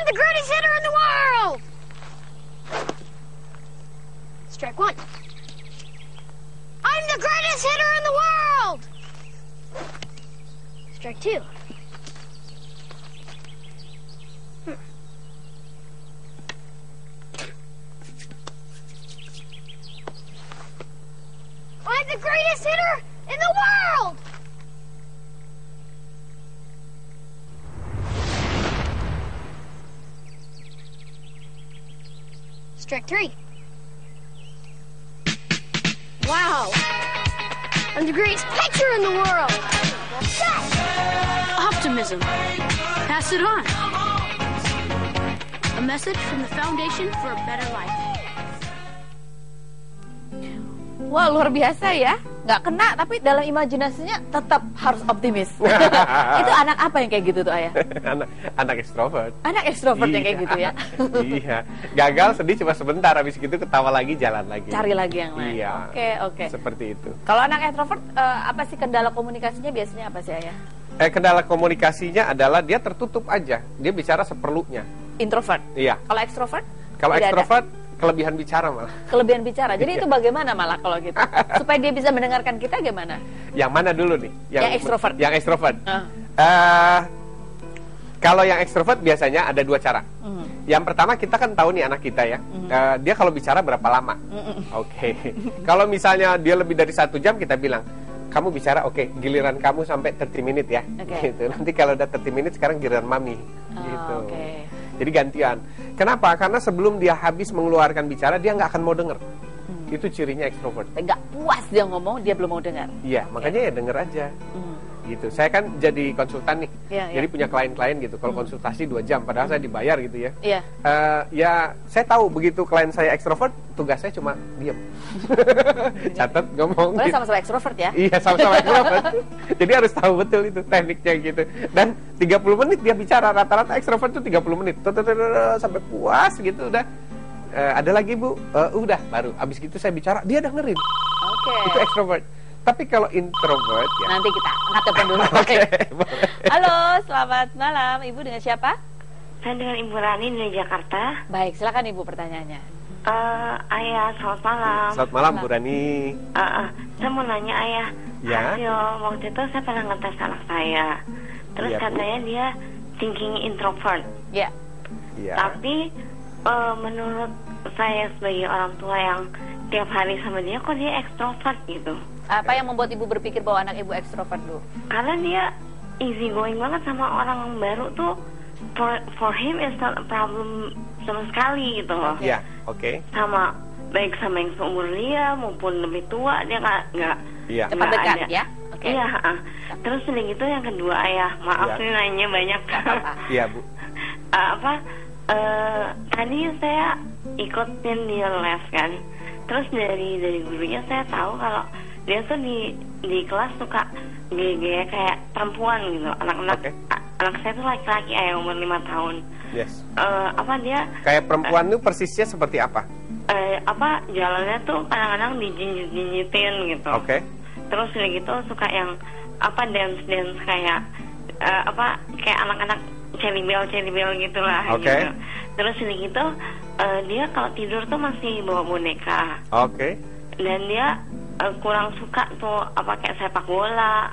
the greatest hitter in the world. Strike one. I'm the greatest hitter in the world. Strike two. I'm the greatest hitter in the world. Strike three. Wow. I'm the greatest pitcher in the world. Optimism. Pass it on. A message from the Foundation for a Better Life. Wah, luar biasa ya. Nggak kena, tapi dalam imajinasinya tetap harus optimis. Itu anak apa yang kayak gitu tuh, Ayah? anak ekstrovert. Anak ekstrovert yang kayak gitu ya? Iya. Gagal, sedih cuma sebentar, habis gitu ketawa lagi, jalan lagi. Cari lagi yang lain. Iya. Oke. Seperti itu. Kalau anak ekstrovert, apa sih kendala komunikasinya biasanya apa sih, Ayah? Kendala komunikasinya adalah dia tertutup aja. Dia bicara seperlunya. Introvert? Iya. Kalau ekstrovert? Kalau ekstrovert, kelebihan bicara malah. Kelebihan bicara. Jadi itu bagaimana malah kalau gitu? Supaya dia bisa mendengarkan kita gimana? Yang mana dulu nih? Yang ekstrovert. Yang ekstrovert. Kalau yang ekstrovert biasanya ada dua cara. Yang pertama, kita kan tahu nih anak kita ya. Dia kalau bicara berapa lama? Oke. Kalau misalnya dia lebih dari 1 jam, kita bilang, kamu bicara, oke, giliran kamu sampai 30 menit ya. Gitu. Nanti kalau udah 30 menit, sekarang giliran mami. Gitu. Jadi gantian. Kenapa? Karena sebelum dia habis mengeluarkan bicara, dia nggak akan mau denger. Itu cirinya ekstrovert. Nggak puas dia ngomong, dia belum mau dengar. Iya, makanya ya denger aja. Gitu. Saya kan jadi konsultan nih. Jadi punya klien-klien gitu. Kalau konsultasi 2 jam, padahal saya dibayar gitu ya. Ya, saya tahu begitu klien saya ekstrovert, tugas saya cuma diam. Catat, ngomong. Boleh sama-sama ekstrovert ya? Iya, sama-sama ekstrovert. Jadi harus tahu betul itu tekniknya gitu. Dan 30 menit dia bicara, rata-rata ekstrovert itu 30 menit. Sampai puas gitu udah. Ada lagi Bu? Udah, baru. Abis gitu saya bicara, dia dengerin. Itu ekstrovert. Tapi kalau introvert ya. Nanti kita angkat telepon dulu. Halo, selamat malam. Ibu dengan siapa? Saya dengan Ibu Rani dari Jakarta. Baik, silakan Ibu pertanyaannya. Ayah, selamat malam. Selamat malam Bu Rani. Saya mau nanya Ayah. Ya. Hasil waktu itu saya pernah ngetes anak saya. Terus katanya dia thinking introvert. Ya. Tapi menurut saya sebagai orang tua yang tiap hari sama dia, kok dia ekstrovert gitu. Apa yang membuat Ibu berpikir bahwa anak Ibu ekstrovert, Bu? Karena dia easy going banget sama orang baru tuh. For him is not a problem sama sekali gitu loh. Iya, oke. Sama baik sama yang seumur dia maupun lebih tua, dia nggak cepat dekat ya. Iya. Terus udah gitu yang kedua Ayah, maaf nih nanya banyak. Iya Bu. Tadi saya ikutin dia les kan. Terus dari gurunya saya tahu kalau dia tuh di kelas suka gaya kayak perempuan gitu. Anak saya tuh laki-laki, umur 5 tahun. Yes. Dia kayak perempuan tuh persisnya seperti apa? Jalannya tuh kadang-kadang dijinjitin gitu. Terus udah gitu suka yang dance kayak kayak anak-anak cherry bell gitulah gitu. Terus udah gitu dia kalau tidur tuh masih bawa boneka. Dan dia kurang suka tuh kayak sepak bola,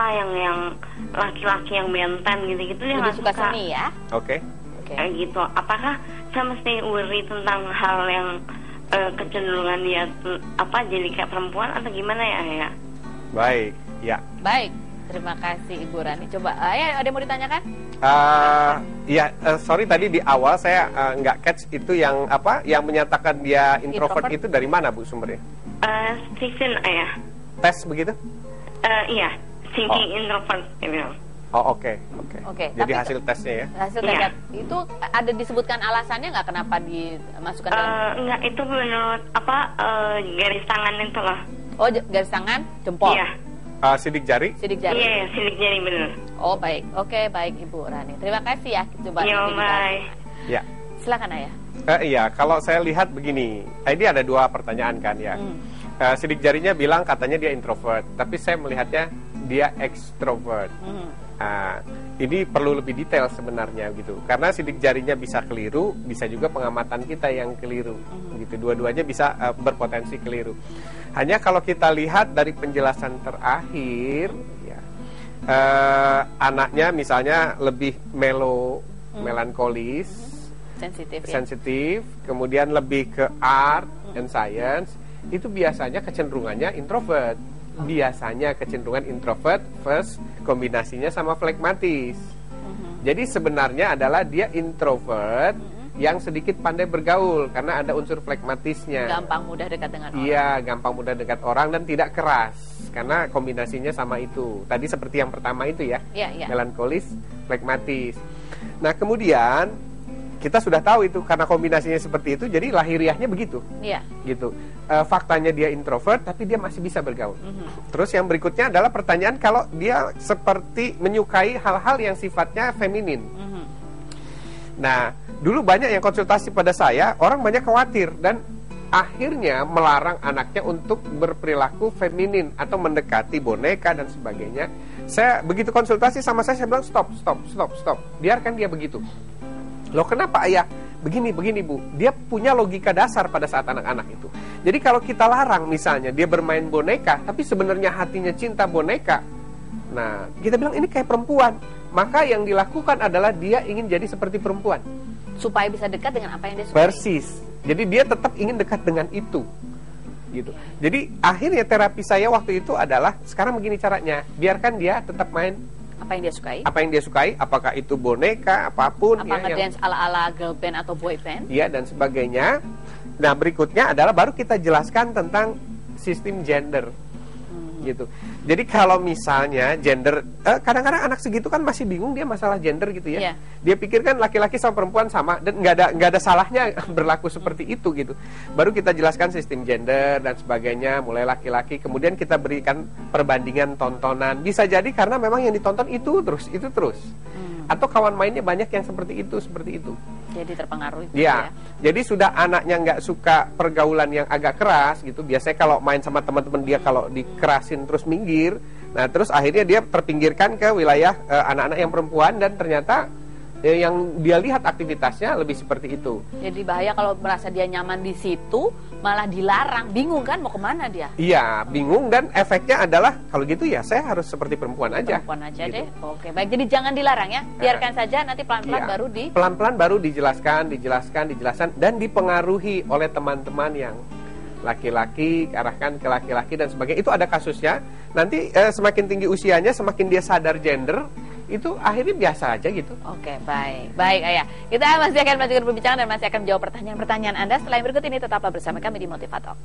yang laki-laki yang benten gitu-gitu dia nggak suka. Seni ya? Gitu. Apakah saya mesti worry tentang hal yang kecenderungan dia jadi kayak perempuan atau gimana ya? Baik, ya. Baik, terima kasih Ibu Rani. Coba, Ayah ada yang mau ditanyakan? Sorry tadi di awal saya nggak catch itu yang yang menyatakan dia introvert itu dari mana Bu sumbernya? Stephen Ayah. Tes begitu? Iya, thinking introvert gitu. Oke. Jadi Tapi hasil tesnya ya? Hasil tesnya itu ada disebutkan alasannya nggak kenapa dimasukkan dalam? Enggak, itu menurut garis tangan itu loh. Oh, garis tangan, jempol. Iya. Sidik jari? Sidik jari. Iya, sidik jari benar. Oh, baik. Oke, baik Ibu Rani. Terima kasih ya. Coba bye. Ya. Silakan Ayah. Iya, kalau saya lihat begini. Ini ada 2 pertanyaan kan ya. Sidik jarinya bilang katanya dia introvert, tapi saya melihatnya dia ekstrovert. Nah, ini perlu lebih detail sebenarnya gitu, karena sidik jarinya bisa keliru, bisa juga pengamatan kita yang keliru, gitu. Dua-duanya bisa berpotensi keliru. Hanya kalau kita lihat dari penjelasan terakhir, ya, anaknya misalnya lebih melankolis, sensitif, kemudian lebih ke art and science, itu biasanya kecenderungannya introvert. Biasanya kecenderungan introvert first kombinasinya sama flegmatis. Jadi sebenarnya adalah dia introvert yang sedikit pandai bergaul karena ada unsur flegmatisnya. Gampang mudah dekat dengan orang. Iya, gampang mudah dekat orang dan tidak keras karena kombinasinya sama itu. Tadi seperti yang pertama itu ya, melankolis, flegmatis. Nah kemudian kita sudah tahu itu karena kombinasinya seperti itu, jadi lahiriahnya begitu. Gitu. Faktanya dia introvert, tapi dia masih bisa bergaul. Terus yang berikutnya adalah pertanyaan kalau dia seperti menyukai hal-hal yang sifatnya feminin. Nah, dulu banyak yang konsultasi pada saya, orang banyak khawatir dan akhirnya melarang anaknya untuk berperilaku feminin atau mendekati boneka dan sebagainya. Saya begitu konsultasi sama saya bilang stop. Biarkan dia begitu. Loh kenapa ayah? Begini Bu, dia punya logika dasar pada saat anak-anak itu. Jadi kalau kita larang misalnya dia bermain boneka, tapi sebenarnya hatinya cinta boneka, nah kita bilang ini kayak perempuan. Maka yang dilakukan adalah dia ingin jadi seperti perempuan supaya bisa dekat dengan apa yang dia sukai. Persis. Jadi dia tetap ingin dekat dengan itu, gitu. Jadi akhirnya terapi saya waktu itu adalah sekarang begini caranya, biarkan dia tetap main apa yang dia sukai. Apa yang dia sukai, apakah itu boneka, apapun. Apa ngedance ala-ala girl band atau boy band. Iya, dan sebagainya. Nah, berikutnya adalah baru kita jelaskan tentang sistem gender. Gitu. Jadi kalau misalnya gender, kadang-kadang anak segitu kan masih bingung dia masalah gender gitu ya. Dia pikir kan laki-laki sama perempuan sama dan nggak ada salahnya berlaku seperti itu gitu. Baru kita jelaskan sistem gender dan sebagainya, mulai laki-laki, kemudian kita berikan perbandingan tontonan. Bisa jadi karena memang yang ditonton itu terus. Atau kawan mainnya banyak yang seperti itu. Jadi terpengaruh. Ya. Jadi sudah anaknya nggak suka pergaulan yang agak keras gitu. Biasanya kalau main sama teman-teman dia kalau dikerasin terus minggir. Nah terus akhirnya dia terpinggirkan ke wilayah anak-anak yang perempuan dan ternyata yang dia lihat aktivitasnya lebih seperti itu. Jadi bahaya kalau merasa dia nyaman di situ malah dilarang, bingung kan mau kemana dia? Iya, bingung dan efeknya adalah kalau gitu ya saya harus seperti perempuan aja. Perempuan aja gitu. Deh. Oke, baik. Jadi jangan dilarang ya, biarkan saja nanti pelan-pelan baru pelan-pelan baru dijelaskan dan dipengaruhi oleh teman-teman yang laki-laki, arahkan ke laki-laki dan sebagainya. Itu ada kasusnya. Nanti semakin tinggi usianya, semakin dia sadar gender, itu akhirnya biasa aja gitu. Oke, baik ayah. Kita masih akan melanjutkan perbincangan dan masih akan menjawab pertanyaan-pertanyaan Anda setelah yang berikut ini. Tetaplah bersama kami di Motivator.